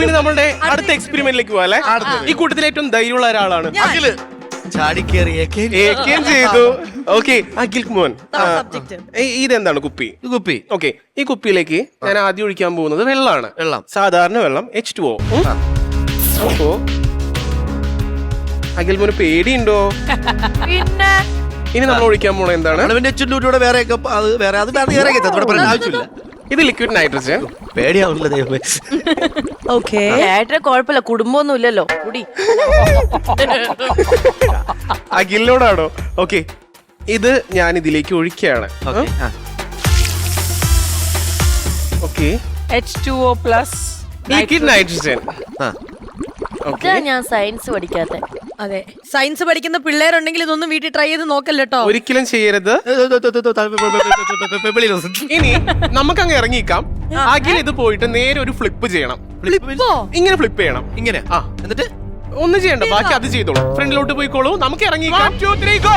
പിന്നെ നമ്മളുടെ അടുത്ത എക്സ്പെരിമെന്റിലേക്ക് പോവാ അല്ലെ. ഈ കൂട്ടത്തിൽ ഏറ്റവും ധൈര്യമുള്ള ഒരാളാണ് ഏക്കേം ചെയ്തു. ഓക്കെ, അഖിൽ മോൻ, ഇതെന്താണ്? കുപ്പി. കുപ്പി. ഓക്കെ, ഈ കുപ്പിയിലേക്ക് ഞാൻ ആദ്യം ഒഴിക്കാൻ പോകുന്നത് വെള്ളമാണ്. വെള്ളം, സാധാരണ വെള്ളം, H2O. അപ്പോ അഖിൽ മോന് പേടിയുണ്ടോ? പിന്നെ ഇനി നമ്മൾ ഒഴിക്കാൻ പോണത് എന്താണ്? ആവശ്യമില്ല. ഇത് ലിക്വിഡ് നൈട്രജൻ. പേടിയാവില്ല ദൈവമേ. ഓക്കേ, ഏട്ടന് കുഴപ്പമില്ല, കുടുംബമൊന്നും ഇല്ലല്ലോ. കുടി. അഖിലിനോടാണോ? ഓക്കെ, ഇത് ഞാൻ ഇതിലേക്ക് ഒഴിക്കുകയാണ്. Okay, H2O+ liquid nitrogen. ഇതാ ഞാൻ സയൻസ് പഠിക്കാത്ത. അതെ, സയൻസ് പഠിക്കുന്ന പിള്ളേരുണ്ടെങ്കിൽ ഇതൊന്നും വീട്ടിൽ ട്രൈ ചെയ്ത് നോക്കല്ലോ. ഒരിക്കലും ചെയ്യരുത്. ഇനി നമുക്കങ്ങ് ഇറങ്ങിക്കാം. അഖിൽ ഇത് പോയിട്ട് നേരെ ഒരു ഫ്ലിപ്പ് ചെയ്യണം. ഇങ്ങനെ ഫ്ലിപ്പ് ചെയ്യണം. ഇങ്ങനെ. എന്നിട്ട് ഒന്നും ചെയ്യണ്ട, ബാക്കി അത് ചെയ്തോളൂ. ഫ്രണ്ടിലോട്ട് പോയിക്കോളൂ. നമുക്ക് ഇറങ്ങിക്കാം. 1 2 3 go.